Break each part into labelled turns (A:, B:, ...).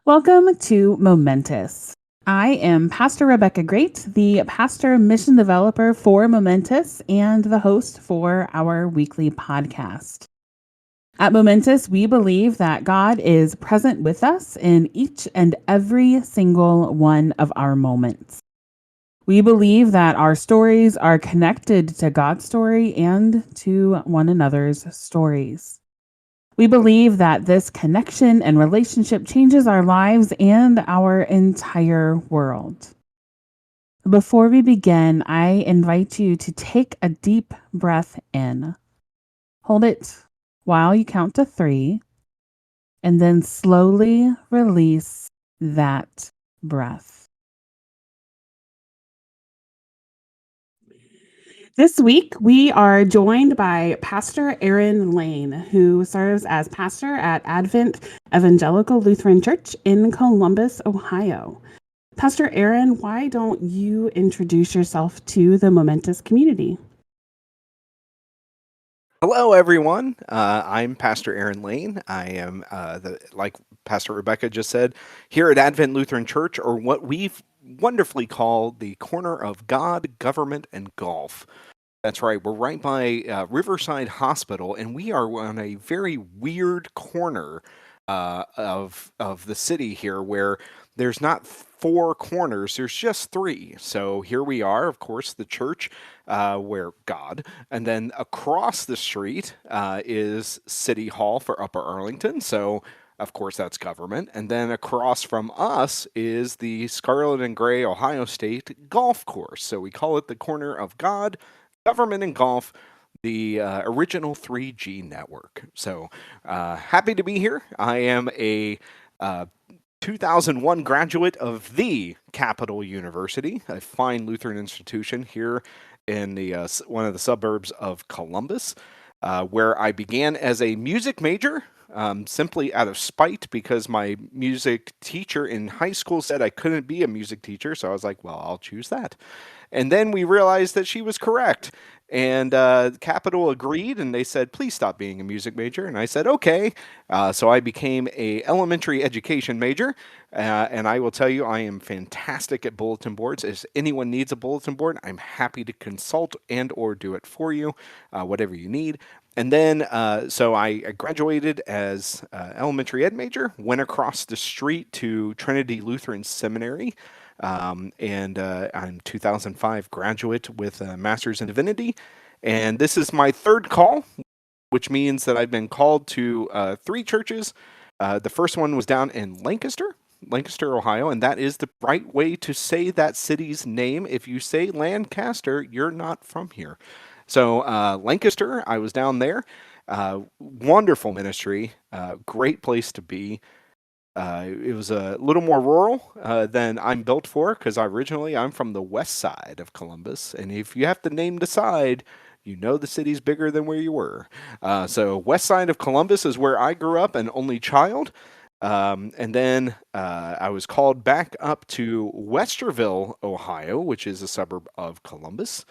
A: Welcome to Momentous. I am Pastor Rebecca Great, the pastor mission developer for Momentous and the host for our weekly podcast. At Momentous, we believe that God is present with us in each and every single one of our moments. We believe that our stories are connected to God's story and to one another's stories. We believe that this connection and relationship changes our lives and our entire world. Before we begin, I invite you to take a deep breath in. Hold it while you count to 3, and then slowly release that breath. This week, we are joined by Pastor Layne, who serves as pastor at Advent Evangelical Lutheran Church in Columbus, Ohio. Pastor Aaron, why don't you introduce yourself to the Momentous community?
B: Hello, everyone. I'm Pastor Layne. I am, like Pastor Rebecca just said, here at Advent Lutheran Church, or what we've wonderfully called the corner of God, government, and golf. That's right. We're right by Riverside Hospital, and we are on a very weird corner of the city here, where there's not 4 corners. There's just 3. So here we are, of course, the church, where God, and then across the street is City Hall for Upper Arlington. So of course, that's government. And then across from us is the Scarlet and Gray Ohio State Golf Course. So we call it the corner of God, government, and golf, the original 3G network. So happy to be here. I am a 2001 graduate of the Capital University, a fine Lutheran institution here in the one of the suburbs of Columbus, where I began as a music major, simply out of spite because my music teacher in high school said I couldn't be a music teacher. So I was like, well, I'll choose that. And then we realized that she was correct. And Capital agreed, and they said, please stop being a music major. And I said, okay. So I became a elementary education major. And I will tell you, I am fantastic at bulletin boards. If anyone needs a bulletin board, I'm happy to consult and or do it for you, whatever you need. And then, so I graduated as elementary ed major, went across the street to Trinity Lutheran Seminary, and I'm 2005 graduate with a master's in divinity. And this is my 3rd call, which means that I've been called to 3 churches. The first one was down in Lancaster, Ohio, and that is the right way to say that city's name. If you say Lancaster, you're not from here. So Lancaster, I was down there. Wonderful ministry, great place to be. It was a little more rural than I'm built for, because I'm from the west side of Columbus, and if you have to name the side, you know the city's bigger than where you were. So west side of Columbus is where I grew up, an only child. And then I was called back up to Westerville, Ohio, which is a suburb of Columbus,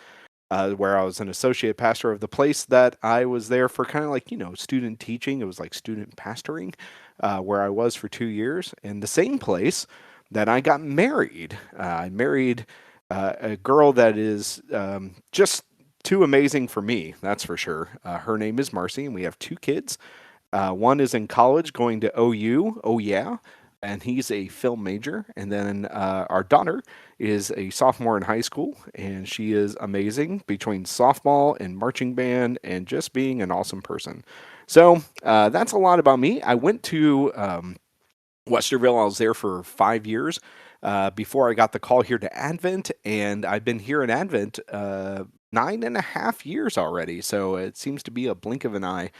B: where I was an associate pastor of the place that I was there for, kind of like, student teaching. It was like student pastoring, where I was for 2 years. And the same place that I got married. I married a girl that is just too amazing for me, that's for sure. Her name is Marcy, and we have 2 kids. One is in college going to OU, oh yeah, and he's a film major. And then our daughter is a sophomore in high school, and she is amazing between softball and marching band and just being an awesome person. So that's a lot about me. I went to Westerville. I was there for 5 years before I got the call here to Advent, and I've been here in Advent 9.5 years already. So it seems to be a blink of an eye.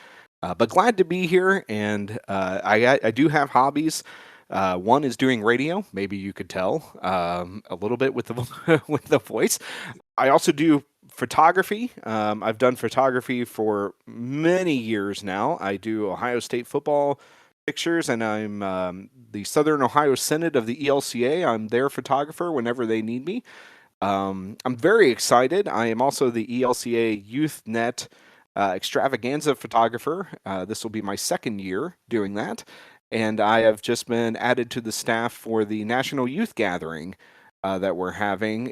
B: But glad to be here, and I do have hobbies. One is doing radio. Maybe you could tell a little bit with the with the voice. I also do photography. I've done photography for many years now. I do Ohio State football pictures, and I'm the Southern Ohio Synod of the ELCA. I'm their photographer whenever they need me. I'm very excited. I am also the ELCA YouthNet extravaganza photographer. This will be my 2nd year doing that. and I have just been added to the staff for the National Youth Gathering that we're having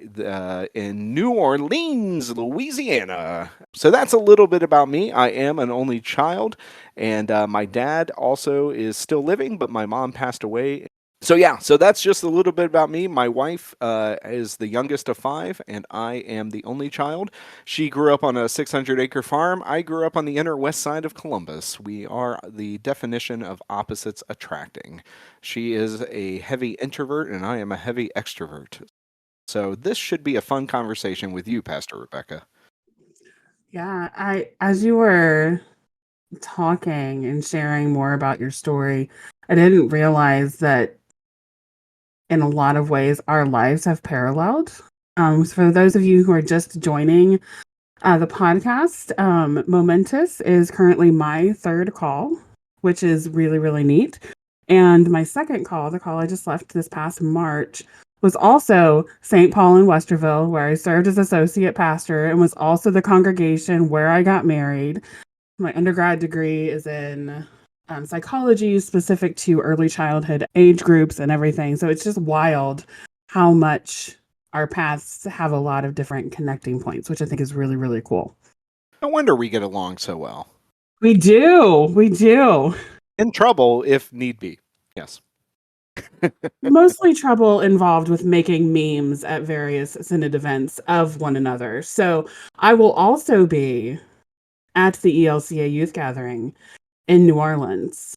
B: in New Orleans, Louisiana. So that's a little bit about me. I am an only child, and my dad also is still living, but my mom passed away. So yeah, so that's just a little bit about me. My wife is the youngest of five, and I am the only child. She grew up on a 600-acre farm. I grew up on the inner west side of Columbus. We are the definition of opposites attracting. She is a heavy introvert, and I am a heavy extrovert. So this should be a fun conversation with you, Pastor Rebecca.
A: Yeah, as you were talking and sharing more about your story, I didn't realize that in a lot of ways our lives have paralleled. So for those of you who are just joining the podcast, Momentous is currently my third call, which is really, really neat. And my second call, the call I just left this past March, was also St. Paul in Westerville, where I served as associate pastor and was also the congregation where I got married. My undergrad degree is in psychology, specific to early childhood age groups and everything. So it's just wild how much our paths have a lot of different connecting points, which I think is really, really cool.
B: No wonder we get along so well.
A: We do. We do.
B: In trouble if need be. Yes.
A: Mostly trouble involved with making memes at various synod events of one another. So I will also be at the ELCA youth gathering in New Orleans,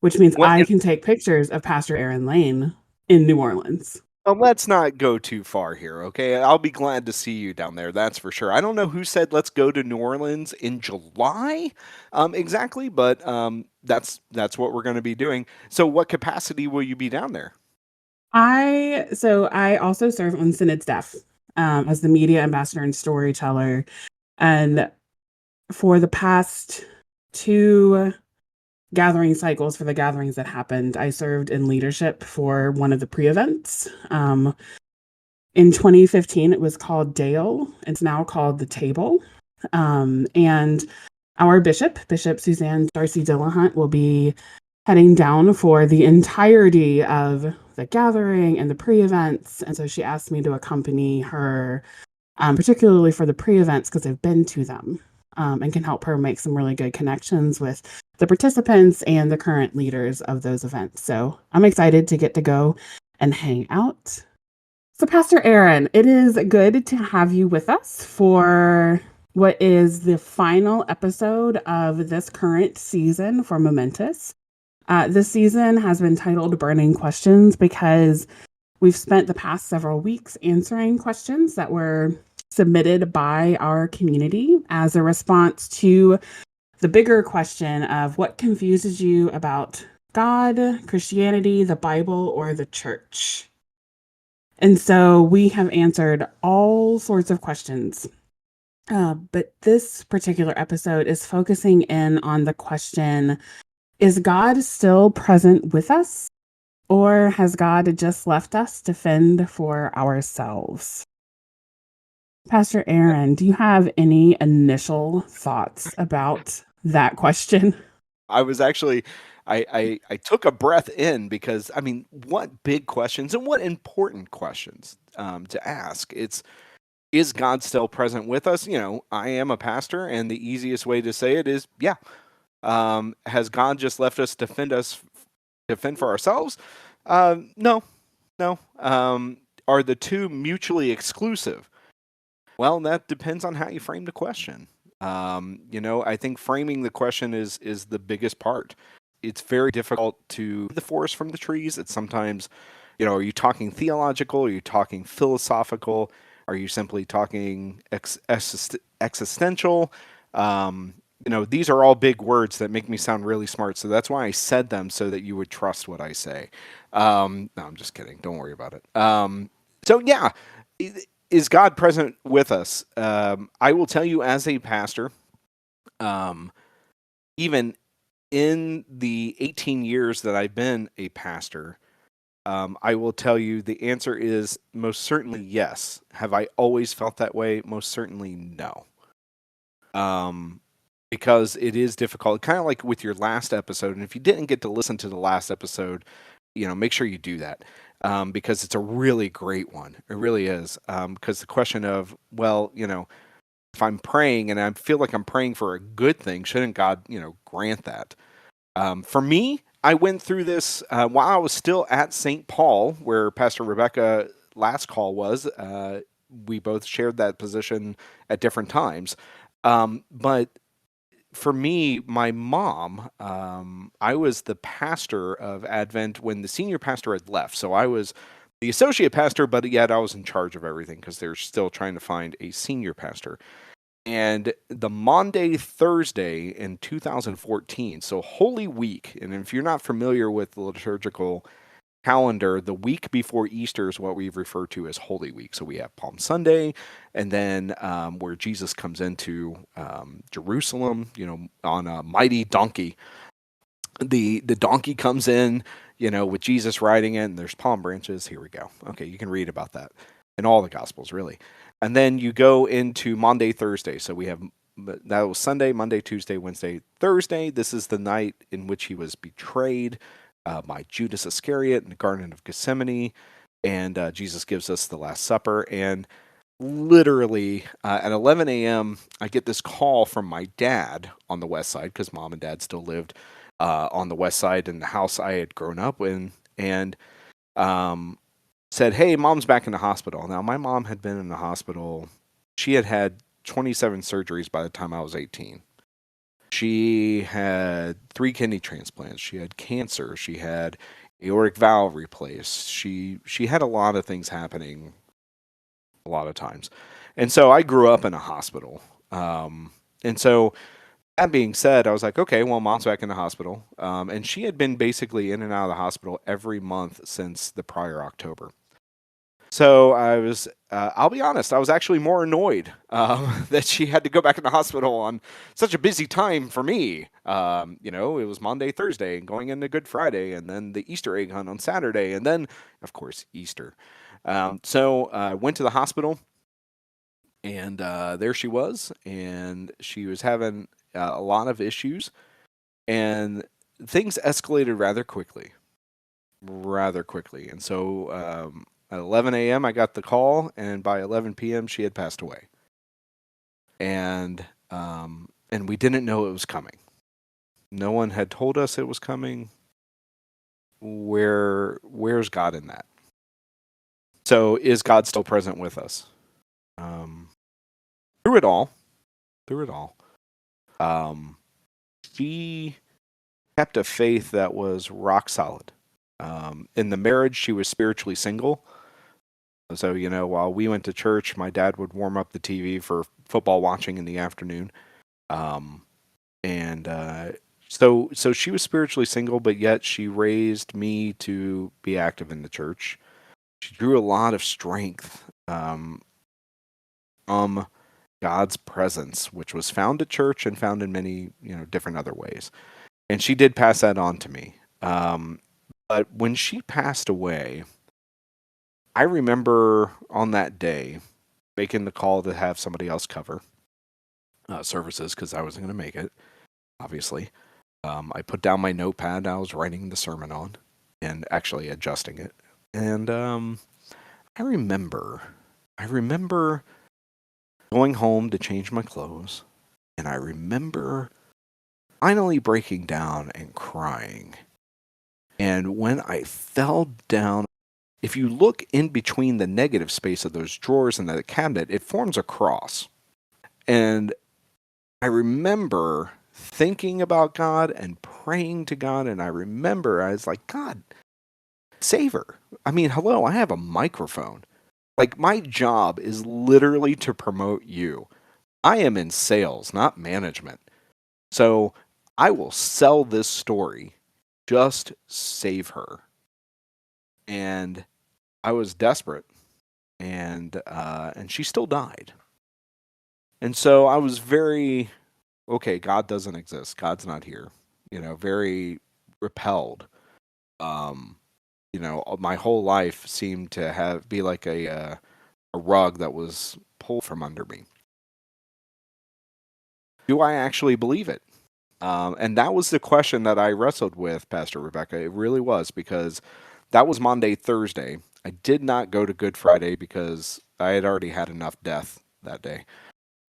A: which means
B: What?
A: I can take pictures of Pastor Aaron Layne in New Orleans.
B: Let's not go too far here, okay? I'll be glad to see you down there, that's for sure. I don't know who said let's go to New Orleans in July exactly, but that's what we're going to be doing. So, what capacity will you be down there?
A: I also serve on Synod staff as the media ambassador and storyteller, and for the past two gathering cycles for the gatherings that happened, I served in leadership for one of the pre-events. In 2015, it was called Dale. It's now called The Table. And our Bishop Suzanne Darcy Dillahunt, will be heading down for the entirety of the gathering and the pre-events. And so she asked me to accompany her, particularly for the pre-events because I've been to them, and can help her make some really good connections with the participants and the current leaders of those events. So I'm excited to get to go and hang out. So, Pastor Aaron, it is good to have you with us for what is the final episode of this current season for Momentous. This season has been titled Burning Questions because we've spent the past several weeks answering questions that were submitted by our community as a response to the bigger question of what confuses you about God, Christianity, the Bible, or the church. And so we have answered all sorts of questions. But this particular episode is focusing in on the question, is God still present with us? Or has God just left us to fend for ourselves? Pastor Aaron, do you have any initial thoughts about that question?
B: I was actually, I took a breath in because, I mean, what big questions and what important questions to ask. Is God still present with us? You know, I am a pastor, and the easiest way to say it is, yeah. Has God just left us to fend for ourselves? No, no. Are the two mutually exclusive? Well, that depends on how you frame the question. I think framing the question is the biggest part. It's very difficult to see the forest from the trees. It's sometimes, are you talking theological? Are you talking philosophical? Are you simply talking existential? These are all big words that make me sound really smart. So that's why I said them so that you would trust what I say. No, I'm just kidding. Don't worry about it. So yeah, is God present with us? I will tell you, as a pastor, even in the 18 years that I've been a pastor, I will tell you the answer is most certainly yes. Have I always felt that way? Most certainly no. Um, because it is difficult, kind of like with your last episode. And if you didn't get to listen to the last episode, make sure you do that, because it's a really great one. It really is. Because the question of, well, if I'm praying and I feel like I'm praying for a good thing, shouldn't God, grant that? For me, I went through this while I was still at St. Paul, where Pastor Rebecca last call was. We both shared that position at different times. But for me, my mom, I was the pastor of Advent when the senior pastor had left. So I was the associate pastor, but yet I was in charge of everything because they're still trying to find a senior pastor. And the Maundy Thursday in 2014, so Holy Week, and if you're not familiar with the liturgical calendar, the week before Easter is what we refer to as Holy Week. So we have Palm Sunday, and then where Jesus comes into Jerusalem, on a mighty donkey. The donkey comes in, with Jesus riding it, and there's palm branches. Here we go. Okay, you can read about that in all the Gospels, really. And then you go into Maundy Thursday. So we have that was Sunday, Monday, Tuesday, Wednesday, Thursday. This is the night in which he was betrayed by Judas Iscariot in the Garden of Gethsemane, and Jesus gives us the Last Supper. And literally at 11 a.m., I get this call from my dad on the west side, because mom and dad still lived on the west side in the house I had grown up in, and said, "Hey, mom's back in the hospital." Now, my mom had been in the hospital. She had had 27 surgeries by the time I was 18. She had 3 kidney transplants. She had cancer. She had aortic valve replaced. She had a lot of things happening a lot of times. And so I grew up in a hospital. And so that being said, I was like, okay, well, mom's back in the hospital. And she had been basically in and out of the hospital every month since the prior October. So I was, I'll be honest, I was actually more annoyed that she had to go back in the hospital on such a busy time for me. It was Monday, Thursday, and going into Good Friday, and then the Easter egg hunt on Saturday, and then, of course, Easter. So I went to the hospital, and there she was, and she was having a lot of issues, and things escalated rather quickly. And so at 11 a.m., I got the call, and by 11 p.m., she had passed away. And we didn't know it was coming. No one had told us it was coming. Where's God in that? So is God still present with us? Through it all, she kept a faith that was rock solid. In the marriage, she was spiritually single. So, while we went to church, my dad would warm up the TV for football watching in the afternoon. So she was spiritually single, but yet she raised me to be active in the church. She drew a lot of strength from God's presence, which was found at church and found in many, different other ways. And she did pass that on to me. But when she passed away, I remember on that day making the call to have somebody else cover services because I wasn't going to make it, obviously. I put down my notepad I was writing the sermon on and actually adjusting it. And I remember going home to change my clothes, and I remember finally breaking down and crying. And when I fell down, if you look in between the negative space of those drawers in the cabinet, it forms a cross. And I remember thinking about God and praying to God, and I remember I was like, God, save her. I mean, hello, I have a microphone. Like, my job is literally to promote you. I am in sales, not management. So I will sell this story. Just save her. And I was desperate, and she still died. And so I was very, okay, God doesn't exist. God's not here. Very repelled. My whole life seemed to be like a rug that was pulled from under me. Do I actually believe it? And that was the question that I wrestled with, Pastor Rebecca. It really was, because that was Monday, Thursday. I did not go to Good Friday because I had already had enough death that day.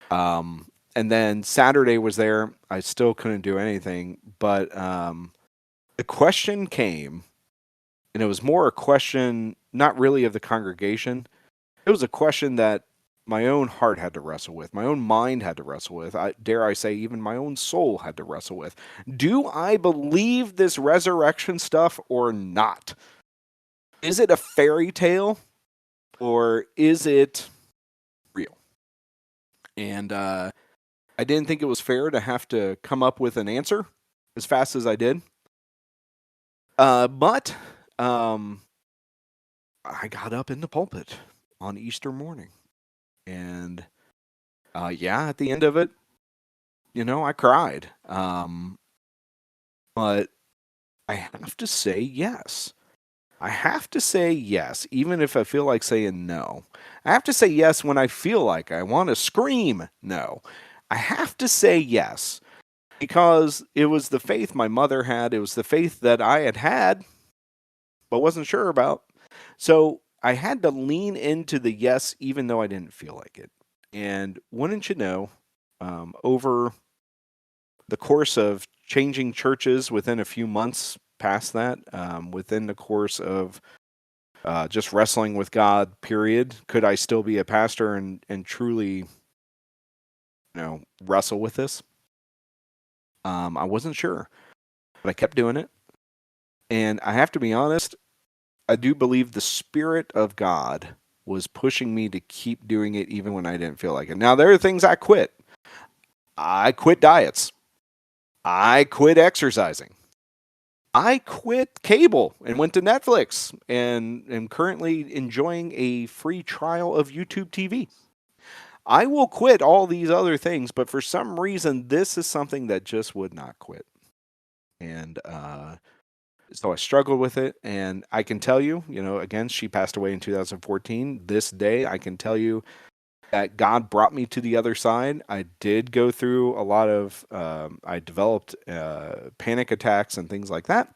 B: And then Saturday was there. I still couldn't do anything. But the question came, and it was more a question, not really of the congregation. It was a question that my own heart had to wrestle with, my own mind had to wrestle with. Dare I say, even my own soul had to wrestle with. Do I believe this resurrection stuff or not? Is it a fairy tale or is it real? And I didn't think it was fair to have to come up with an answer as fast as I did. But I got up in the pulpit on Easter morning. And yeah, at the end of it, I cried. But I have to say yes. I have to say yes, even if I feel like saying no. I have to say yes when I feel like I want to scream no. I have to say yes because it was the faith my mother had. It was the faith that I had, but wasn't sure about. So I had to lean into the yes, even though I didn't feel like it. And wouldn't you know, over the course of changing churches within a few months past that, within the course of just wrestling with God, period, could I still be a pastor and truly, wrestle with this? I wasn't sure, but I kept doing it. And I have to be honest, I do believe the Spirit of God was pushing me to keep doing it even when I didn't feel like it. Now, there are things I quit. I quit diets. I quit exercising. I quit cable and went to Netflix and am currently enjoying a free trial of YouTube TV. I will quit all these other things, but for some reason, this is something that just would not quit. And so I struggled with it. And I can tell you, again, she passed away in 2014. This day, I can tell you that God brought me to the other side. I did go through a lot of, I developed panic attacks and things like that.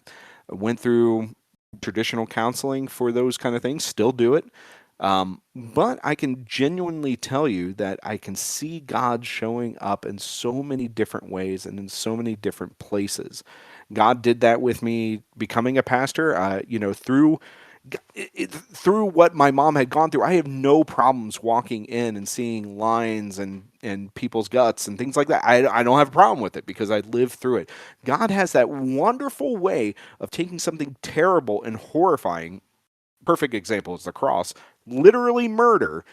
B: I went through traditional counseling for those kind of things, still do it. But I can genuinely tell you that I can see God showing up in so many different ways and in so many different places. God did that with me becoming a pastor, through what my mom had gone through. I have no problems walking in and seeing lines and people's guts and things like that. I don't have a problem with it because I lived through it. God has that wonderful way of taking something terrible and horrifying. Perfect example is the cross. Literally murder,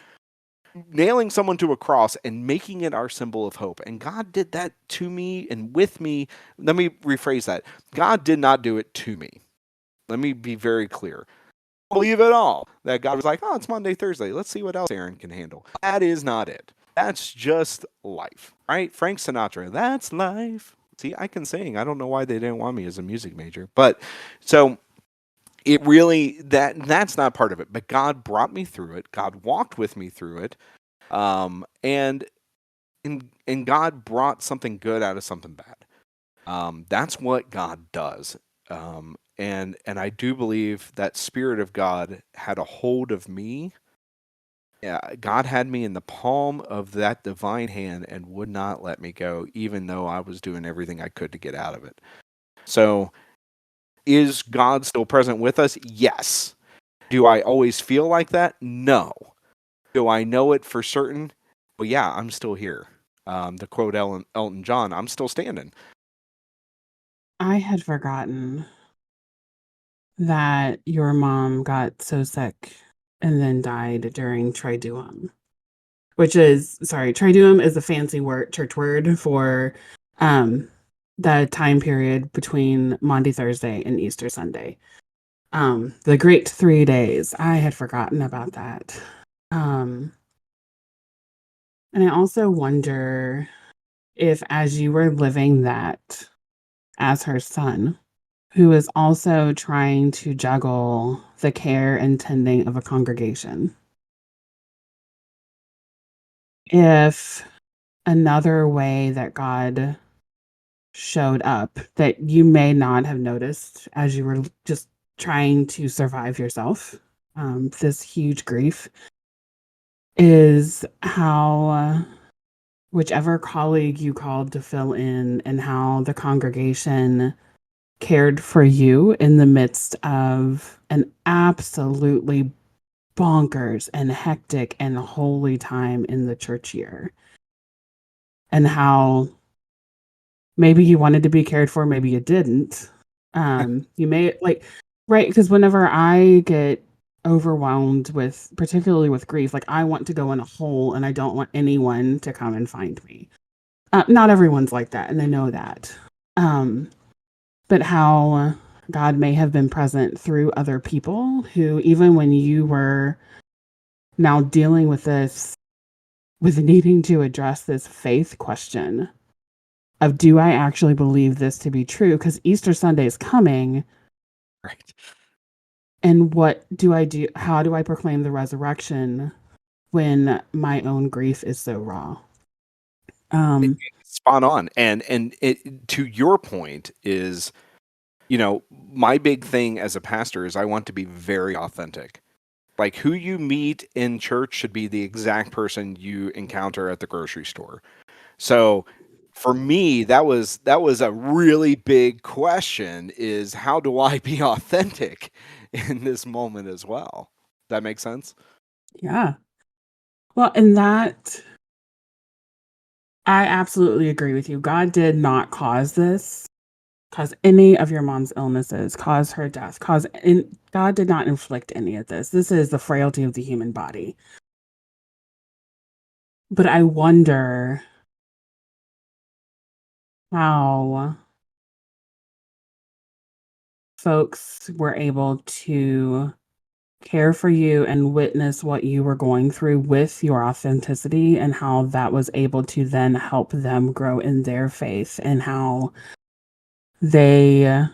B: nailing someone to a cross and making it our symbol of hope. And God did that to me and with me. Let me rephrase that. God did not do it to me. Let me be very clear. Believe it all that God was like, oh, it's Monday, Thursday. Let's see what else Aaron can handle. That is not it. That's just life, right? Frank Sinatra, that's life. See, I can sing. I don't know why they didn't want me as a music major. But so it really, that's not part of it. But God brought me through it. God walked with me through it. And God brought something good out of something bad. That's what God does. And I do believe that Spirit of God had a hold of me. Yeah, God had me in the palm of that divine hand and would not let me go, even though I was doing everything I could to get out of it. So, is God still present with us? Yes. Do I always feel like that? No. Do I know it for certain? Well, yeah, I'm still here. To quote Elton John, I'm still standing.
A: I had forgotten that your mom got so sick and then died during Triduum, Triduum is a fancy church word for um, the time period between Maundy Thursday and Easter Sunday. The great 3 days. I had forgotten about that. And I also wonder if, as you were living that as her son, who is also trying to juggle the care and tending of a congregation, if another way that God showed up that you may not have noticed as you were just trying to survive yourself, this huge grief, is how whichever colleague you called to fill in and how the congregation cared for you in the midst of an absolutely bonkers and hectic and holy time in the church year. And how maybe you wanted to be cared for, maybe you didn't. You may like right, because whenever I get overwhelmed with particularly with grief, like I want to go in a hole and I don't want anyone to come and find me. Not everyone's like that, and they know that. Um, but how God may have been present through other people who, even when you were now dealing with this, with needing to address this faith question of do I actually believe this to be true? Because Easter Sunday is coming.
B: Right.
A: And what do I do? How do I proclaim the resurrection when my own grief is so raw? Um,
B: Spot on. And it, to your point is, my big thing as a pastor is I want to be very authentic. Like who you meet in church should be the exact person you encounter at the grocery store. So for me, that was a really big question is how do I be authentic in this moment as well? That makes sense?
A: yeah. Well, and that I absolutely agree with you. God did not cause this, cause any of your mom's illnesses, cause her death, God did not inflict any of this. This is the frailty of the human body. But I wonder how folks were able to care for you and witness what you were going through with your authenticity and how that was able to then help them grow in their faith and how they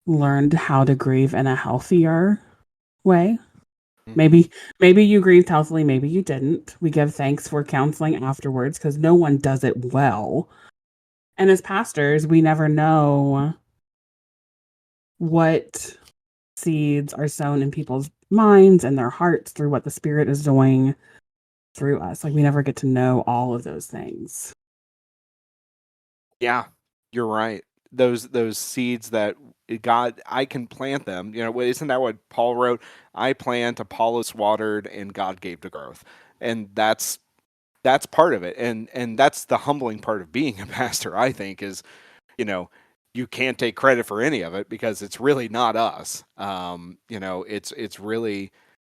A: learned how to grieve in a healthier way.
B: Mhm.
A: Maybe you grieved healthily, maybe you didn't. We give thanks for counseling afterwards because no one does it well. And as pastors, we never know what seeds are sown in people's minds and their hearts through what the Spirit is doing through us. Like we never get to know all of those things.
B: Yeah, you're right. Those seeds that God, I can plant them. Isn't that what Paul wrote? I plant, Apollos watered, and God gave to growth. And that's part of it. And that's the humbling part of being a pastor, I think, is, you know, you can't take credit for any of it because it's really not us. It's really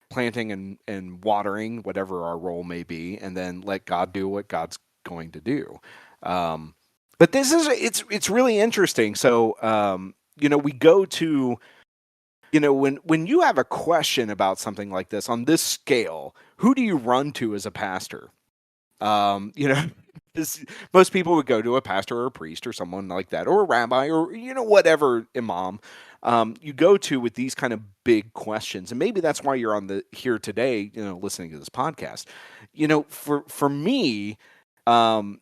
B: planting and watering whatever our role may be, and then let God do what God's going to do. Um, but it's really interesting. So we go to when you have a question about something like this on this scale, who do you run to as a pastor? Um, you know, 'cause most people would go to a pastor or a priest or someone like that, or a rabbi, or whatever imam you go to with these kind of big questions, and maybe that's why you're on the here today, listening to this podcast. For me, um,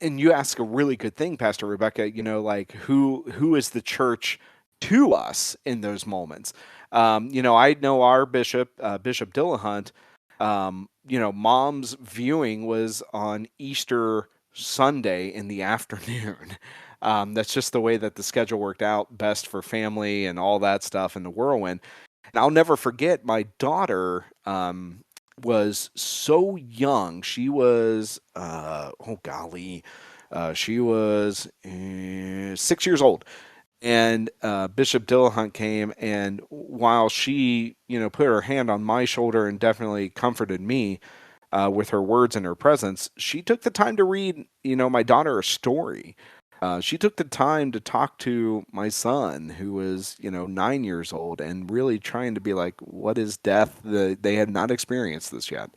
B: and you ask a really good thing, Pastor Rebecca. Like who is the church to us in those moments? I know our bishop, Bishop Dillahunt. Mom's viewing was on Easter Sunday in the afternoon. That's just the way that the schedule worked out best for family and all that stuff in the whirlwind. And I'll never forget my daughter. Was so young. She was, oh golly, she was 6 years old. And Bishop Dillahunt came, and while she, put her hand on my shoulder and definitely comforted me with her words and her presence, she took the time to read, my daughter a story. She took the time to talk to my son, who was, 9 years old, and really trying to be like, what is death? They had not experienced this yet.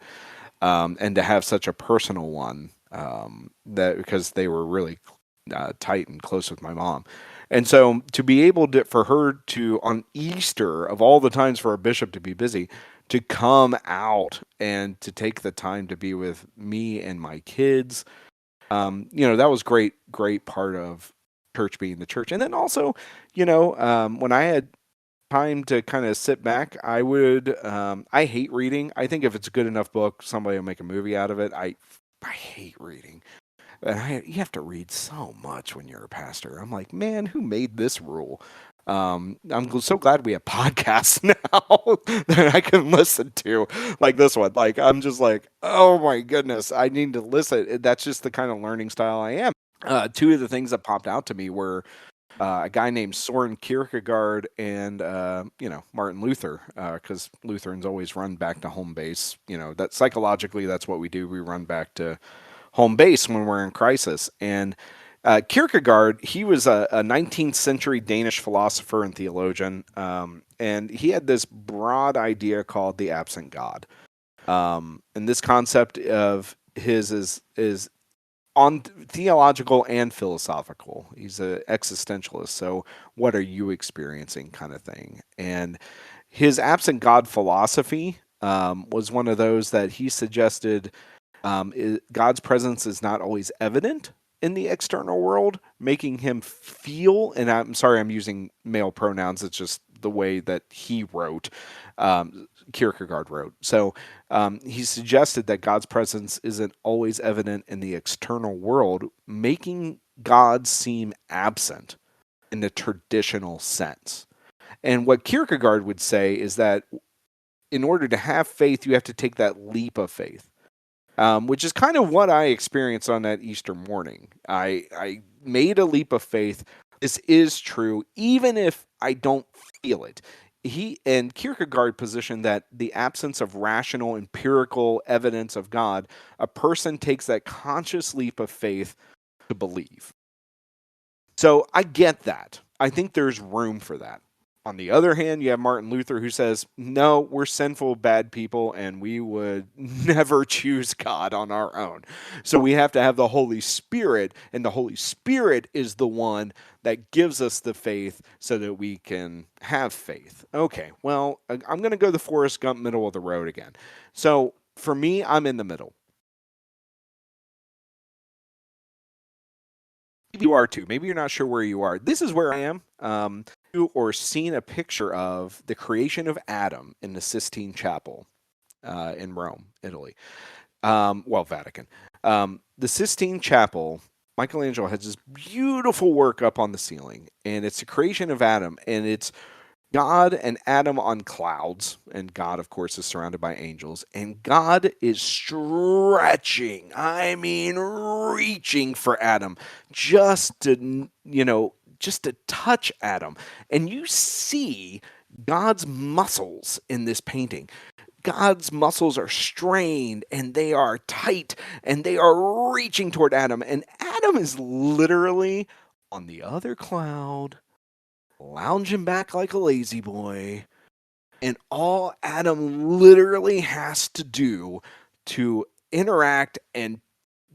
B: And to have such a personal one, that because they were really tight and close with my mom. And so to be able to, for her to, on Easter, of all the times for a bishop to be busy, to come out and to take the time to be with me and my kids. That was great part of church being the church. And then also, when I had time to kind of sit back, I hate reading. I think if it's a good enough book, somebody will make a movie out of it. I hate reading. And you have to read so much when you're a pastor. I'm like, man, who made this rule? I'm so glad we have podcasts now that I can listen to, like this one. Like, I'm just like, oh my goodness, I need to listen. That's just the kind of learning style I am. Two of the things that popped out to me were a guy named Soren Kierkegaard and Martin Luther, because Lutherans always run back to home base. That psychologically, that's what we do. We run back to home base when we're in crisis. And Kierkegaard, he was a 19th century Danish philosopher and theologian, and he had this broad idea called the absent God. And this concept of his is on theological and philosophical. He's an existentialist. So, what are you experiencing, kind of thing? And his absent God philosophy was one of those that he suggested God's presence is not always evident in the external world, making him feel, and I'm sorry, I'm using male pronouns. It's just the way that he wrote, Kierkegaard wrote. So he suggested that God's presence isn't always evident in the external world, making God seem absent in the traditional sense. And what Kierkegaard would say is that in order to have faith, you have to take that leap of faith. Which is kind of what I experienced on that Easter morning. I made a leap of faith. This is true, even if I don't feel it. He and Kierkegaard positioned that the absence of rational, empirical evidence of God, a person takes that conscious leap of faith to believe. So I get that. I think there's room for that. On the other hand, you have Martin Luther who says, no, we're sinful, bad people, and we would never choose God on our own. So we have to have the Holy Spirit, and the Holy Spirit is the one that gives us the faith so that we can have faith. Okay, well, I'm going to go the Forrest Gump middle of the road again. So for me, I'm in the middle. Maybe you are too. Maybe you're not sure where you are. This is where I am. Or seen a picture of the creation of Adam in the Sistine Chapel in Rome, Italy. Vatican. The Sistine Chapel, Michelangelo has this beautiful work up on the ceiling, and it's the creation of Adam, and it's God and Adam on clouds, and God, of course, is surrounded by angels, and God is stretching, I mean, reaching for Adam just to touch Adam. And you see God's muscles in this painting. God's muscles are strained and they are tight and they are reaching toward Adam. And Adam is literally on the other cloud, lounging back like a lazy boy. And all Adam literally has to do to interact and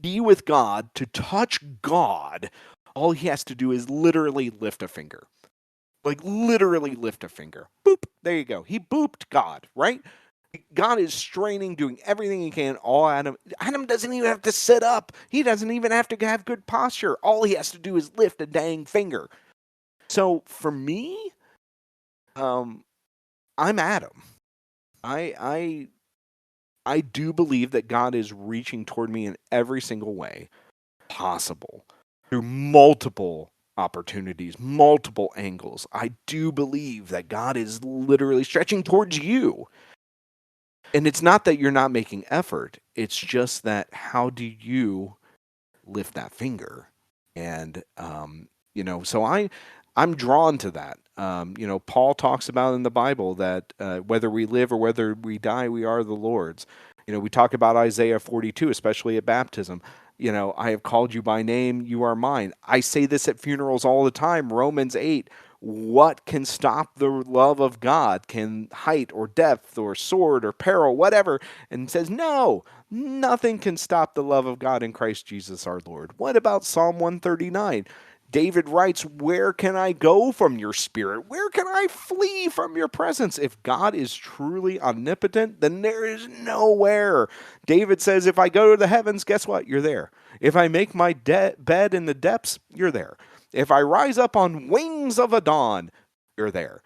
B: be with God, to touch God, all he has to do is literally lift a finger. Like, literally lift a finger. Boop. There you go. He booped God, right? God is straining, doing everything he can. Adam doesn't even have to sit up. He doesn't even have to have good posture. All he has to do is lift a dang finger. So for me, I'm Adam. I do believe that God is reaching toward me in every single way possible through multiple opportunities, multiple angles. I do believe that God is literally stretching towards you. And it's not that you're not making effort. It's just that how do you lift that finger? And so I'm drawn to that. Paul talks about in the Bible that whether we live or whether we die, we are the Lord's. We talk about Isaiah 42, especially at baptism. I have called you by name, you are mine. I say this at funerals all the time. Romans 8. What can stop the love of God? Can height or depth or sword or peril, whatever? And says, no, nothing can stop the love of God in Christ Jesus our Lord. What about Psalm 139? David writes, "Where can I go from your spirit? Where can I flee from your presence?" If God is truly omnipotent, then there is nowhere. David says, "If I go to the heavens, guess what? You're there. If I make my bed in the depths, you're there. If I rise up on wings of a dawn, you're there.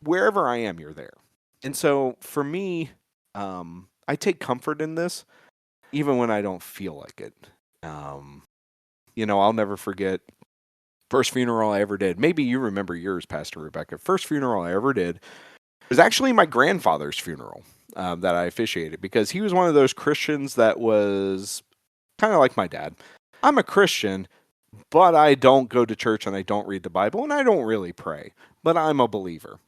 B: Wherever I am, you're there." And so for me, I take comfort in this, even when I don't feel like it. Um, I'll never forget first funeral I ever did. Maybe you remember yours, Pastor Rebecca. First funeral I ever did was actually my grandfather's funeral that I officiated, because he was one of those Christians that was kind of like my dad. I'm a Christian, but I don't go to church and I don't read the Bible and I don't really pray, but I'm a believer.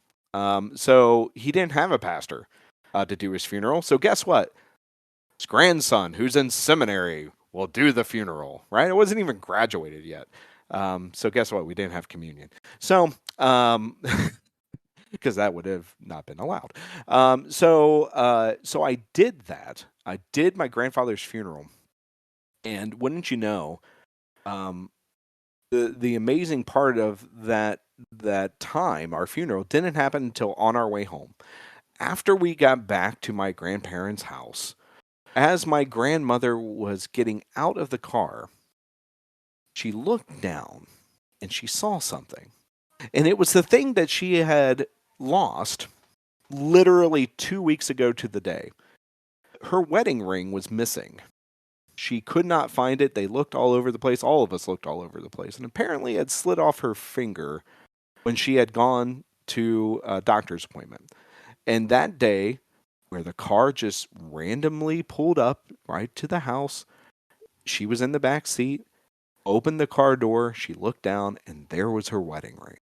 B: So he didn't have a pastor to do his funeral. So guess what? His grandson, who's in seminary, will do the funeral, right? It wasn't even graduated yet. So guess what? We didn't have communion. So, because that would have not been allowed. So I did that. I did my grandfather's funeral, and wouldn't you know, um, the amazing part of that time, our funeral didn't happen until on our way home. After we got back to my grandparents' house, as my grandmother was getting out of the car, she looked down and she saw something. And it was the thing that she had lost literally 2 weeks ago to the day. Her wedding ring was missing. She could not find it. They looked all over the place. All of us looked all over the place. And apparently it had slid off her finger when she had gone to a doctor's appointment. And that day, where the car just randomly pulled up right to the house, she was in the back seat, opened the car door, she looked down, and there was her wedding ring.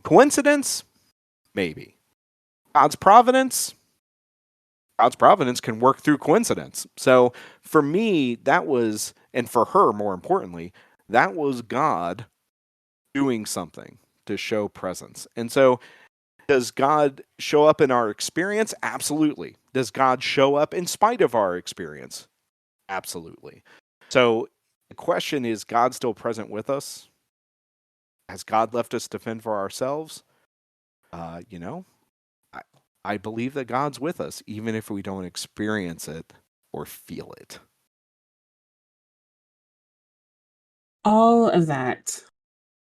B: Coincidence? Maybe. God's providence? God's providence can work through coincidence. So for me, that was, and for her, more importantly, that was God doing something to show presence. And so, does God show up in our experience? Absolutely. Does God show up in spite of our experience? Absolutely. So the question is, God still present with us? Has God left us to fend for ourselves? Uh, you know, I, I believe that God's with us, even if we don't experience it or feel it.
A: All of that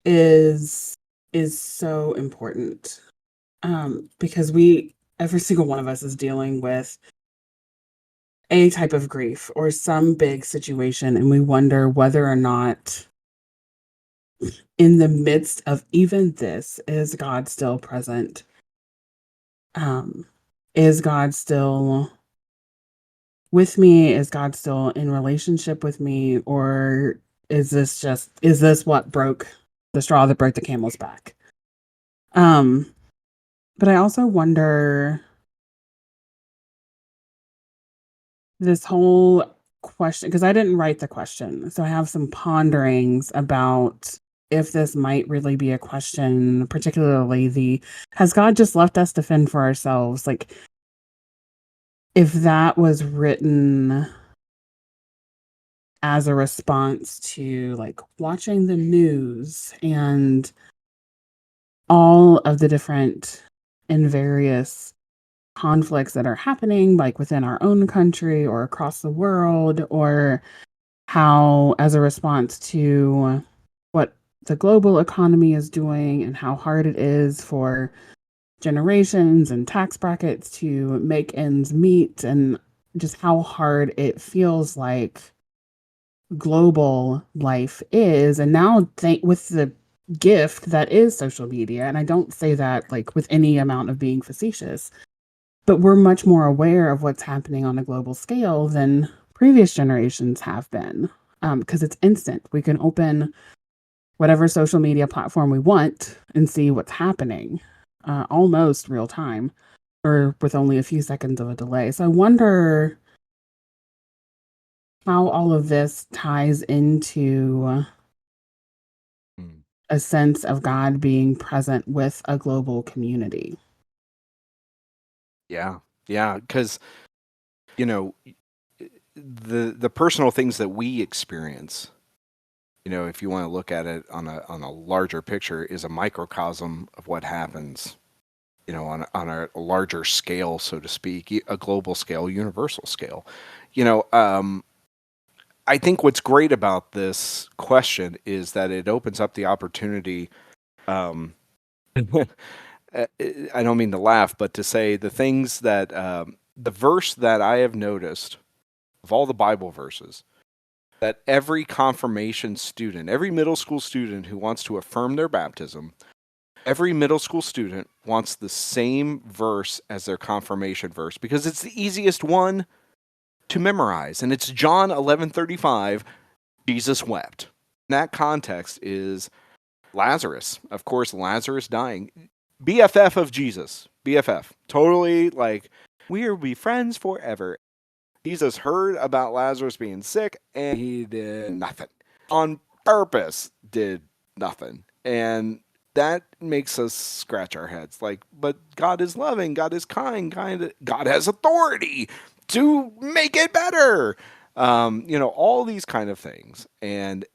A: is is so important, because we every single one of us is dealing with a type of grief or some big situation, and we wonder whether or not in the midst of even this, is God still present? Um, is God still with me? Is God still in relationship with me? Or is this what broke the straw that broke the camel's back? Um, but I also wonder this whole question, because I didn't write the question. So I have some ponderings about if this might really be a question, particularly the has God just left us to fend for ourselves? Like, if that was written as a response to like watching the news and all of the different and various conflicts that are happening, like within our own country or across the world, or how, as a response to what the global economy is doing and how hard it is for generations and tax brackets to make ends meet, and just how hard it feels like global life is. And now, with the gift that is social media, and I don't say that like with any amount of being facetious, but we're much more aware of what's happening on a global scale than previous generations have been, because it's instant. We can open whatever social media platform we want and see what's happening, almost real time, or with only a few seconds of a delay. So I wonder how all of this ties into
B: Hmm.
A: a sense of God being present with a global community.
B: Yeah, yeah, because you know the personal things that we experience if you want to look at it on a larger picture, is a microcosm of what happens, on a larger scale, so to speak, a global scale, universal scale. You know, um, I think what's great about this question is that it opens up the opportunity. Um, I don't mean to laugh, but to say the things that the verse that I have noticed of all the Bible verses, that every confirmation student, every middle school student who wants to affirm their baptism, every middle school student wants the same verse as their confirmation verse because it's the easiest one to memorize. And it's John 11:35, Jesus wept. That context is Lazarus. Of course, Lazarus dying. BFF of Jesus. BFF. Totally like, we will be friends forever. Jesus heard about Lazarus being sick and he did nothing. On purpose, did nothing. And that makes us scratch our heads. Like, but God is loving, God is kind, God has authority to make it better. All these kind of things. And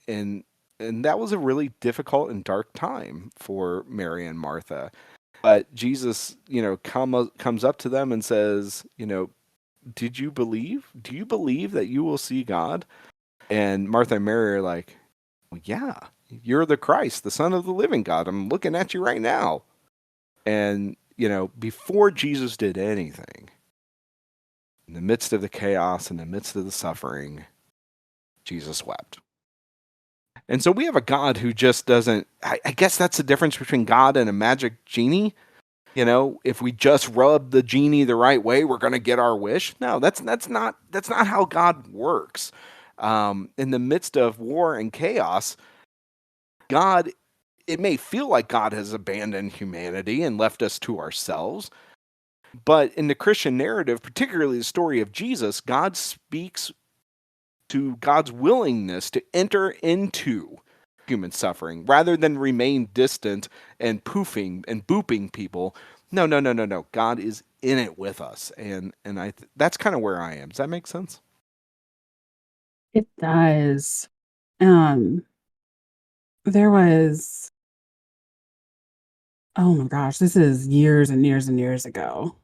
B: that was a really difficult and dark time for Mary and Martha. But Jesus, comes up to them and says, did you believe? Do you believe that you will see God? And Martha and Mary are like, well, yeah, you're the Christ, the Son of the living God. I'm looking at you right now. And, before Jesus did anything, in the midst of the chaos, in the midst of the suffering, Jesus wept. And so we have a God who just doesn't, I guess that's the difference between God and a magic genie. If we just rub the genie the right way, we're going to get our wish. No, that's not how God works. In the midst of war and chaos, God, it may feel like God has abandoned humanity and left us to ourselves. But in the Christian narrative, particularly the story of Jesus, God speaks to God's willingness to enter into human suffering rather than remain distant and poofing and booping people. No, no, no, no, no. God is in it with us, and that's kind of where I am. Does that make sense?
A: It does. Um, there was, oh my gosh, this is years and years and years ago.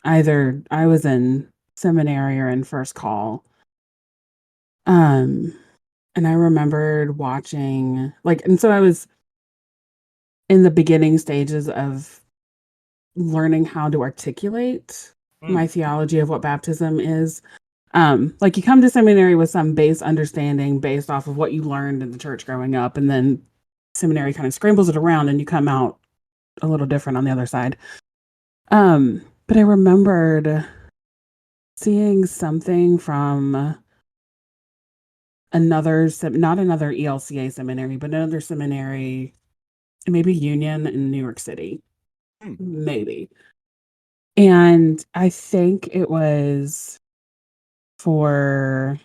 A: Either I was in seminary or in first call. Um, and I remembered watching, and so I was in the beginning stages of learning how to articulate
B: Mm.
A: my theology of what baptism is. You come to seminary with some base understanding based off of what you learned in the church growing up, and then seminary kind of scrambles it around and you come out a little different on the other side. But I remembered seeing something from not another ELCA seminary, but another seminary, maybe Union in New York City,
B: Mm.
A: maybe. And I think it was for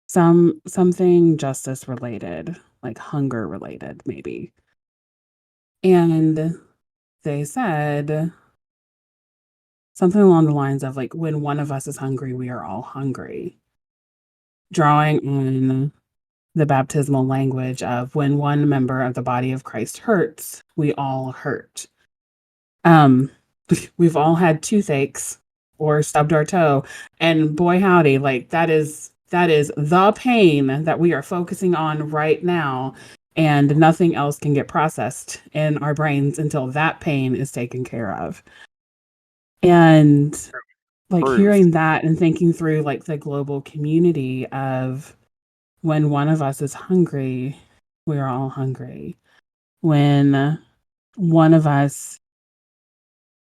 A: something justice related, like hunger related, maybe. And they said something along the lines of like, when one of us is hungry, we are all hungry. Drawing on the baptismal language of when one member of the body of Christ hurts, we all hurt. Um, we've all had toothaches or stubbed our toe, and boy howdy, like that is the pain that we are focusing on right now, and nothing else can get processed in our brains until that pain is taken care of. And
B: Truth.
A: hearing that and thinking through the global community of when one of us is hungry, we're all hungry. When one of us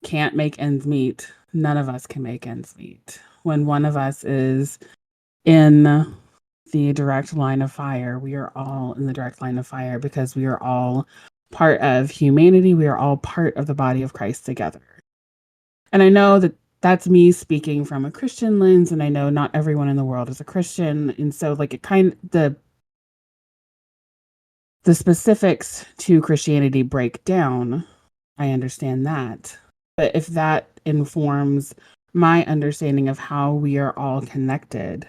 A: can't make ends meet, none of us can make ends meet. When one of us is in the direct line of fire, we are all in the direct line of fire because we are all part of humanity. We are all part of the body of Christ together. And I know that that's me speaking from a Christian lens, and I know not everyone in the world is a Christian. And so the specifics to Christianity break down. I understand that. But if that informs my understanding of how we are all connected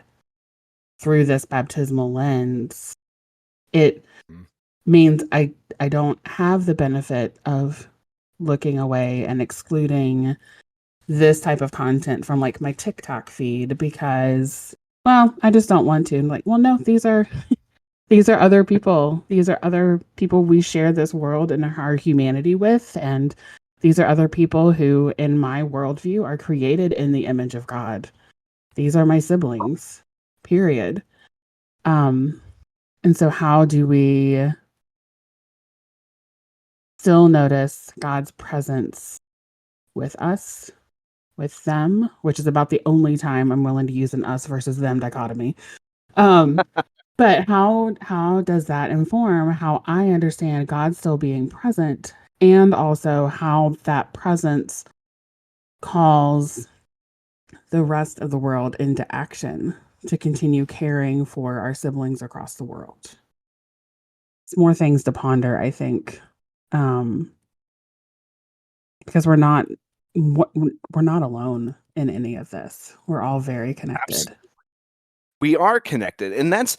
A: through this baptismal lens, It
B: Mm.
A: means I don't have the benefit of looking away and excluding this type of content from like my TikTok feed because well, I just don't want to. I'm like, well, no, these are other people. These are other people we share this world and our humanity with. And these are other people who, in my worldview, are created in the image of God. These are my siblings, period. Um, and so, how do we still notice God's presence with us, with them, which is about the only time I'm willing to use an us versus them dichotomy? Um, but how does that inform how I understand God still being present and also how that presence calls the rest of the world into action to continue caring for our siblings across the world? It's more things to ponder, I think, um, because we're not alone in any of this. We're all very connected.
B: We are connected, and that's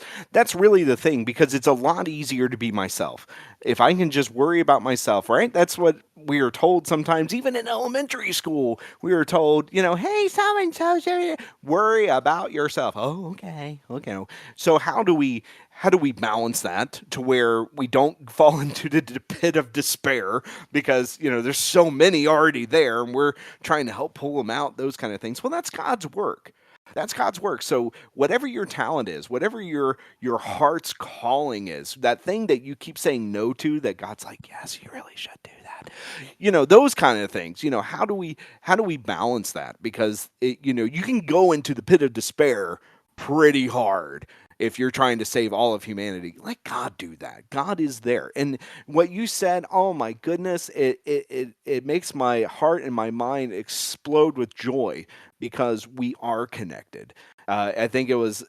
B: really the thing, because it's a lot easier to be myself if I can just worry about myself, right? That's what we are told sometimes. Even in elementary school, we were told, hey, so and so, worry about yourself. Oh, okay, okay. So how do we balance that to where we don't fall into the pit of despair, because there's so many already there and we're trying to help pull them out, those kind of things. Well, that's God's work. That's God's work. So whatever your talent is, whatever your heart's calling is, that thing that you keep saying no to, that God's like, yes, you really should do that. Those kind of things. How do we balance that? Because you can go into the pit of despair pretty hard if you're trying to save all of humanity. Let God do that. God is there. And what you said, oh my goodness, it makes my heart and my mind explode with joy, because we are connected. I think it was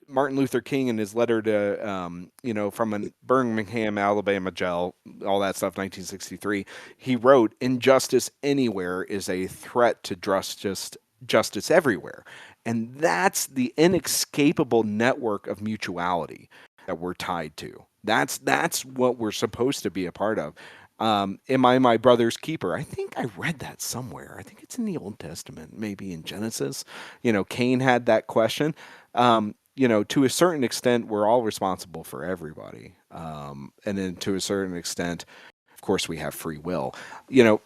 B: Martin Luther King in his letter to, from a Birmingham, Alabama jail, all that stuff, 1963. He wrote, "Injustice anywhere is a threat to justice everywhere." And that's the inescapable network of mutuality that we're tied to. That's what we're supposed to be a part of. Am I my brother's keeper? I think I read that somewhere. I think it's in the Old Testament, maybe in Genesis. Cain had that question. To a certain extent, we're all responsible for everybody. And then to a certain extent, of course, we have free will. You know,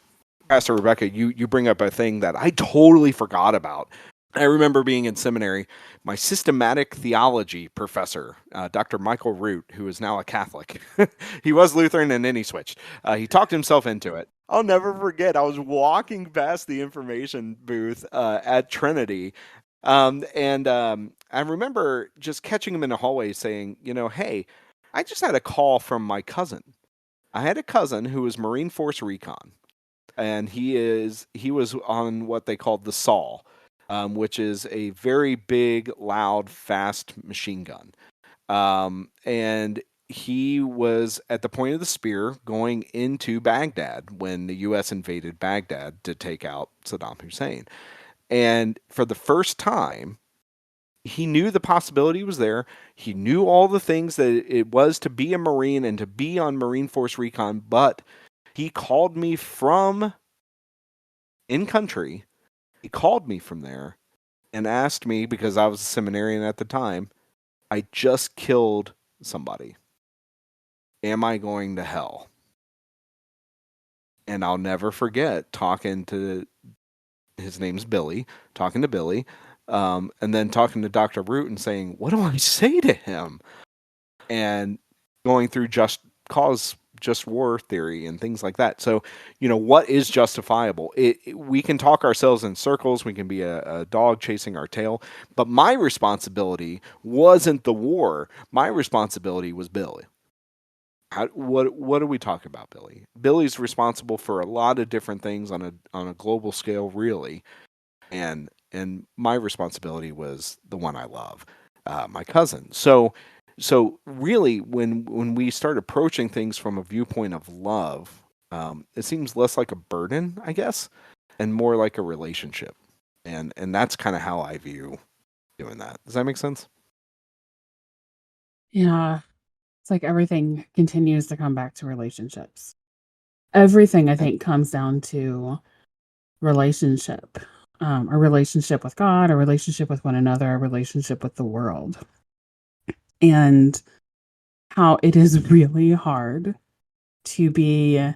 B: Pastor Rebecca, you bring up a thing that I totally forgot about. I remember being in seminary, my systematic theology professor, Dr. Michael Root, who is now a Catholic. He was Lutheran and then he switched. He talked himself into it. I'll never forget, I was walking past the information booth at Trinity. And I remember just catching him in the hallway saying, hey, I just had a call from my cousin. I had a cousin who was Marine Force Recon, and he was on what they called the Saw, which is a very big, loud, fast machine gun. And he was at the point of the spear going into Baghdad when the U.S. invaded Baghdad to take out Saddam Hussein. And for the first time, he knew the possibility was there. He knew all the things that it was to be a Marine and to be on Marine Force Recon, but he called me from in country. He called me from there and asked me, because I was a seminarian at the time, I just killed somebody. Am I going to hell? And I'll never forget talking to, his name's Billy, talking to Billy, and then talking to Dr. Root and saying, what do I say to him? And going through just war theory and things like that. So, what is justifiable? We can talk ourselves in circles. We can be a dog chasing our tail. But my responsibility wasn't the war. My responsibility was Billy. What are we talking about, Billy? Billy's responsible for a lot of different things on a global scale, really, and my responsibility was the one I love, my cousin. So really, when we start approaching things from a viewpoint of love, it seems less like a burden, I guess, and more like a relationship. And that's kind of how I view doing that. Does that make sense?
A: Yeah. It's like everything continues to come back to relationships. Everything, I think, comes down to relationship. A relationship with God, a relationship with one another, a relationship with the world. And how it is really hard to be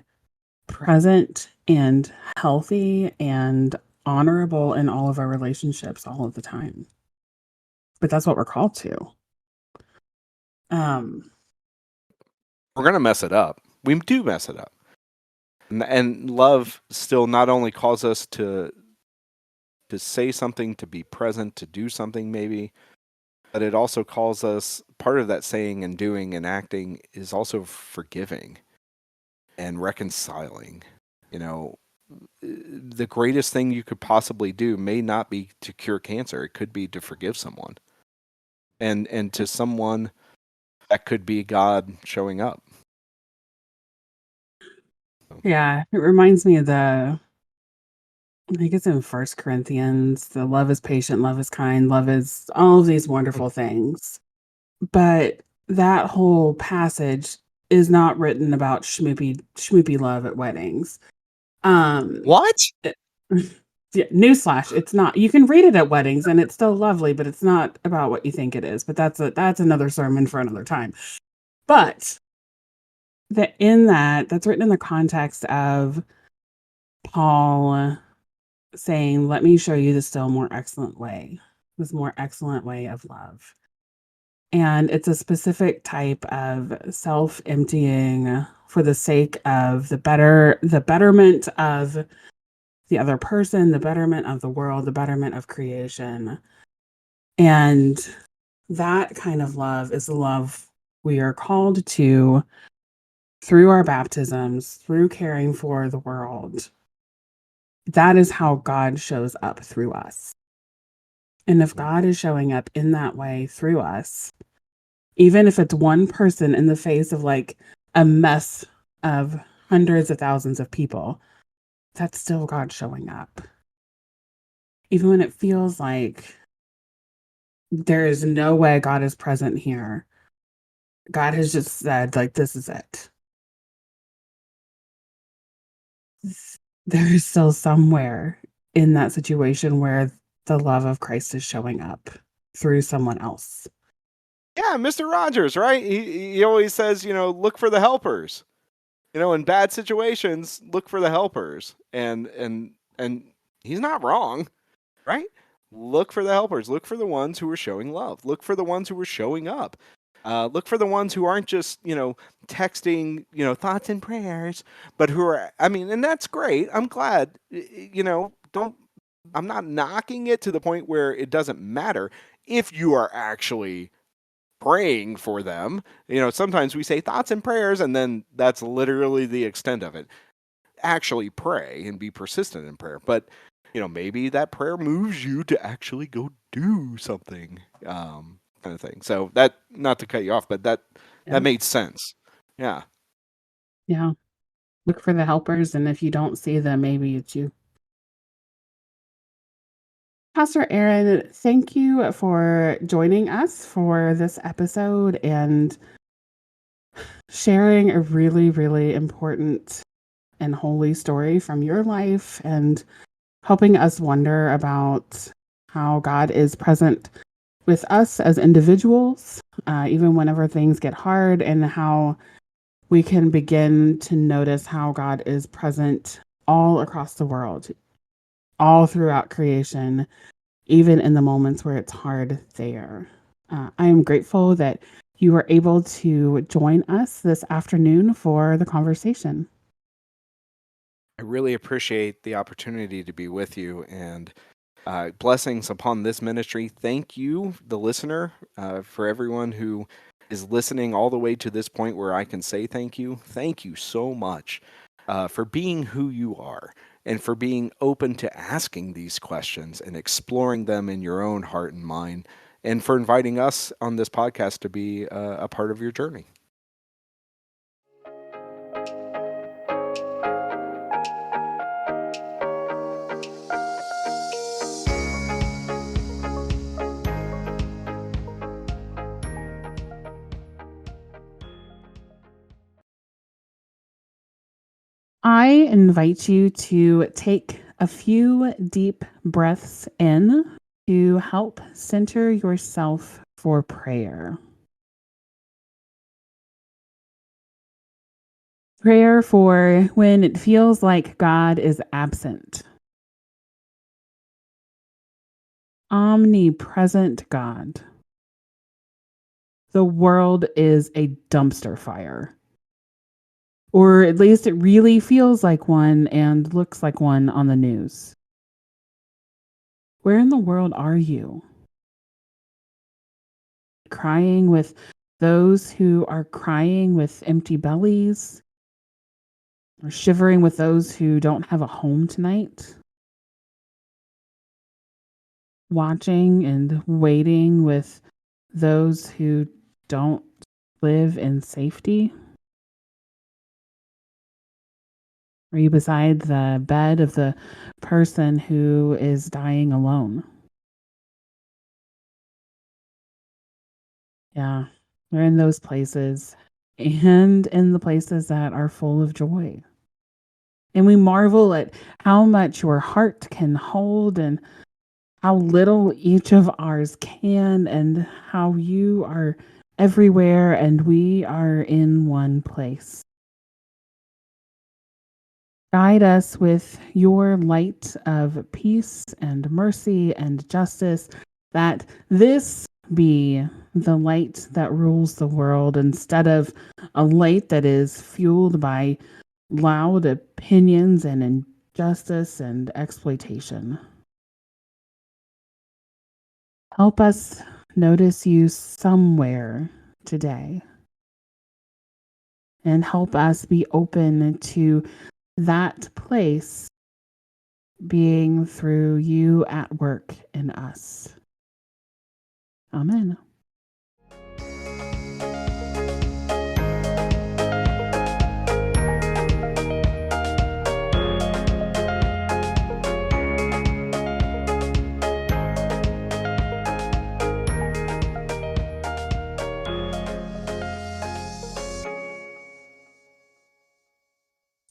A: present and healthy and honorable in all of our relationships all of the time. But that's what we're called to.
B: We're going to mess it up. We do mess it up. And love still not only calls us to say something, to be present, to do something maybe, but it also calls us, part of that saying and doing and acting is also forgiving and reconciling. You know, the greatest thing you could possibly do may not be to cure cancer. It could be to forgive someone. And to someone, that could be God showing up.
A: Yeah, it reminds me of I think it's in First Corinthians, the love is patient, love is kind, love is all of these wonderful things. But that whole passage is not written about schmoopy love at weddings.
B: What?
A: It- yeah, newsflash, it's not. You can read it at weddings and it's still lovely, but it's not about what you think it is. But that's another sermon for another time. But that's written in the context of Paul saying, "Let me show you the still more excellent way, this more excellent way of love." And it's a specific type of self-emptying for the sake of the betterment of the other person, the betterment of the world, the betterment of creation. And that kind of love is the love we are called to through our baptisms, through caring for the world. That is how God shows up through us. And if God is showing up in that way through us, even if it's one person in the face of like a mess of hundreds of thousands of people, that's still God showing up. Even when it feels like there is no way God is present here, God has just said, like, this is it. There is still somewhere in that situation where the love of Christ is showing up through someone else.
B: Yeah, Mr. Rogers, right? He always says, look for the helpers. In bad situations, look for the helpers. And he's not wrong, right? Look for the helpers. Look for the ones who are showing love. Look for the ones who are showing up. Look for the ones who aren't just, texting, thoughts and prayers, but who are, and that's great. I'm glad, I'm not knocking it to the point where it doesn't matter if you are actually praying for them. Sometimes we say thoughts and prayers, and then that's literally the extent of it. Actually pray and be persistent in prayer. But, maybe that prayer moves you to actually go do something, kind of thing. So that, not to cut you off, but that made sense. Yeah.
A: Yeah. Look for the helpers, and if you don't see them, maybe it's you. Pastor Aaron, thank you for joining us for this episode and sharing a really, really important and holy story from your life and helping us wonder about how God is present with us as individuals, even whenever things get hard, and how we can begin to notice how God is present all across the world, all throughout creation, even in the moments where it's hard there. I am grateful that you were able to join us this afternoon for the conversation.
B: I really appreciate the opportunity to be with you, and blessings upon this ministry. Thank you, the listener, for everyone who is listening all the way to this point where I can say thank you. Thank you so much for being who you are and for being open to asking these questions and exploring them in your own heart and mind, and for inviting us on this podcast to be a part of your journey.
A: I invite you to take a few deep breaths in to help center yourself for prayer. Prayer for when it feels like God is absent. Omnipresent God. The world is a dumpster fire. Or at least it really feels like one and looks like one on the news. Where in the world are you? Crying with those who are crying with empty bellies? Or shivering with those who don't have a home tonight? Watching and waiting with those who don't live in safety? Are you beside the bed of the person who is dying alone? Yeah, we're in those places and in the places that are full of joy. And we marvel at how much your heart can hold and how little each of ours can, and how you are everywhere and we are in one place. Guide us with your light of peace and mercy and justice, that this be the light that rules the world instead of a light that is fueled by loud opinions and injustice and exploitation. Help us notice you somewhere today, and help us be open to that place being through you at work in us. Amen.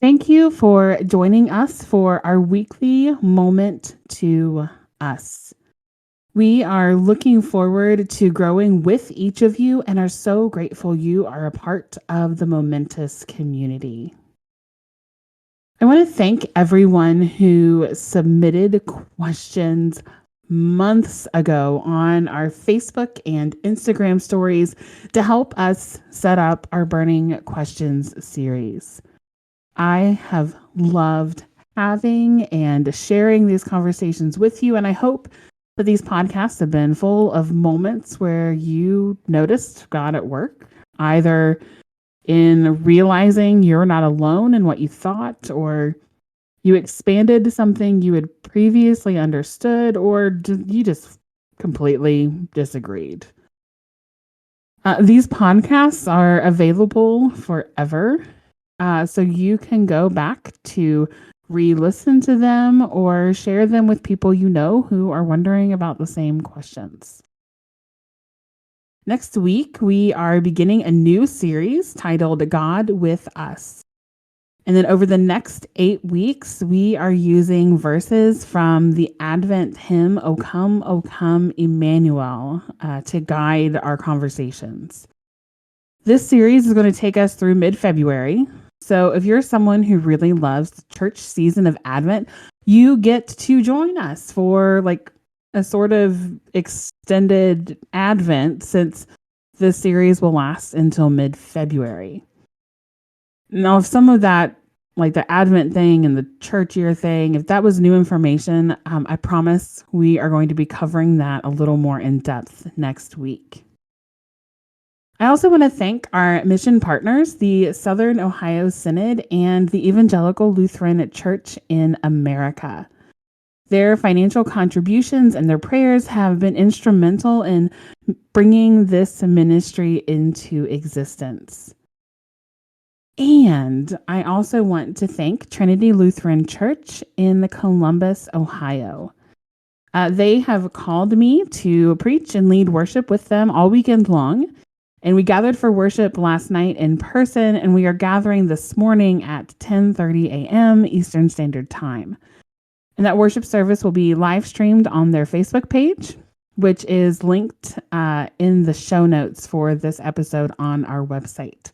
A: Thank you for joining us for our weekly moment to us. We are looking forward to growing with each of you and are so grateful you are a part of the Momentous community. I want to thank everyone who submitted questions months ago on our Facebook and Instagram stories to help us set up our Burning Questions series. I have loved having and sharing these conversations with you, and I hope that these podcasts have been full of moments where you noticed God at work, either in realizing you're not alone in what you thought, or you expanded something you had previously understood, or you just completely disagreed. These podcasts are available forever. So you can go back to re-listen to them or share them with people you know who are wondering about the same questions. Next week, we are beginning a new series titled God with Us. And then over the next 8 weeks, we are using verses from the Advent hymn, O Come, Emmanuel, to guide our conversations. This series is going to take us through mid-February. So if you're someone who really loves the church season of Advent, you get to join us for like a sort of extended Advent, since this series will last until mid-February. Now, if some of that, like the Advent thing and the church year thing, if that was new information, I promise we are going to be covering that a little more in depth next week. I also want to thank our mission partners, the Southern Ohio Synod and the Evangelical Lutheran Church in America. Their financial contributions and their prayers have been instrumental in bringing this ministry into existence. And I also want to thank Trinity Lutheran Church in Columbus, Ohio. They have called me to preach and lead worship with them all weekend long. And we gathered for worship last night in person, and we are gathering this morning at 10:30 a.m. Eastern Standard Time. And that worship service will be live streamed on their Facebook page, which is linked in the show notes for this episode on our website.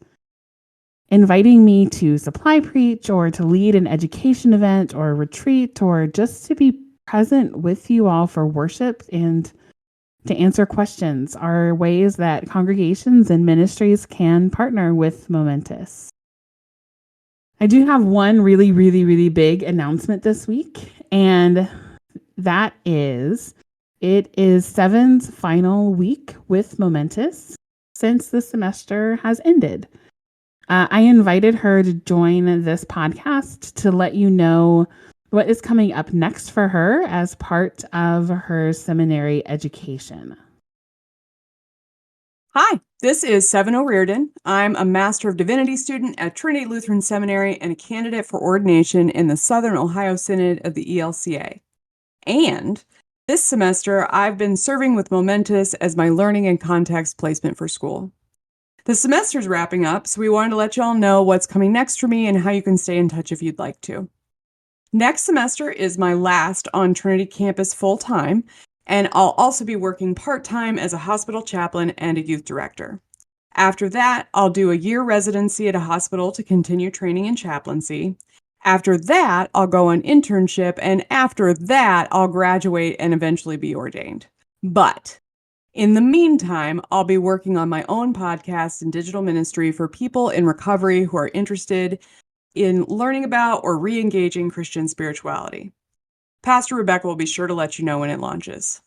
A: Inviting me to supply preach or to lead an education event or a retreat or just to be present with you all for worship and to answer questions are ways that congregations and ministries can partner with Momentous. I do have one really, really, really big announcement this week, and that is it is Seven's final week with Momentous since the semester has ended. I invited her to join this podcast to let you know what is coming up next for her as part of her seminary education.
C: Hi, this is Seven O'Riordan. I'm a Master of Divinity student at Trinity Lutheran Seminary and a candidate for ordination in the Southern Ohio Synod of the ELCA. And this semester, I've been serving with Momentous as my learning and context placement for school. The semester's wrapping up, so we wanted to let you all know what's coming next for me and how you can stay in touch if you'd like to. Next semester is my last on Trinity campus full-time, and I'll also be working part-time as a hospital chaplain and a youth director. After that, I'll do a year residency at a hospital to continue training in chaplaincy. After that, I'll go on internship, and after that, I'll graduate and eventually be ordained. But in the meantime, I'll be working on my own podcast and digital ministry for people in recovery who are interested in learning about or re-engaging Christian spirituality. Pastor Rebecca will be sure to let you know when it launches.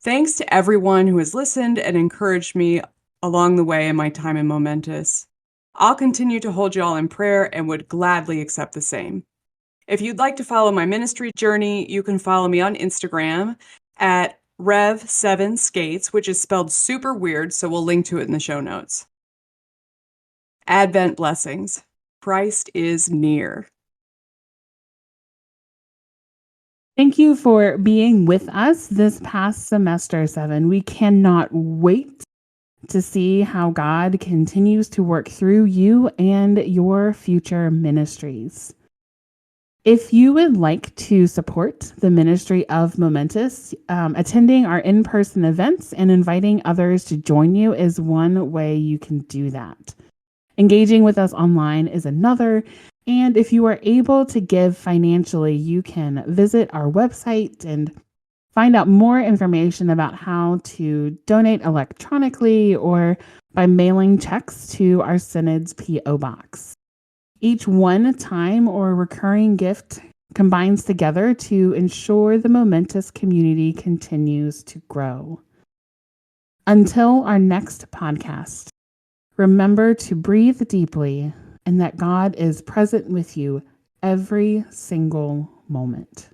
C: Thanks to everyone who has listened and encouraged me along the way in my time in Momentous. I'll continue to hold you all in prayer and would gladly accept the same. If you'd like to follow my ministry journey, you can follow me on Instagram at Rev7Skates, which is spelled super weird, so we'll link to it in the show notes. Advent blessings. Christ is near.
A: Thank you for being with us this past semester, Seven. We cannot wait to see how God continues to work through you and your future ministries. If you would like to support the ministry of Momentous, attending our in-person events and inviting others to join you is one way you can do that. Engaging with us online is another. And if you are able to give financially, you can visit our website and find out more information about how to donate electronically or by mailing checks to our Synod's P.O. Box. Each one-time or recurring gift combines together to ensure the Momentous community continues to grow. Until our next podcast, remember to breathe deeply and that God is present with you every single moment.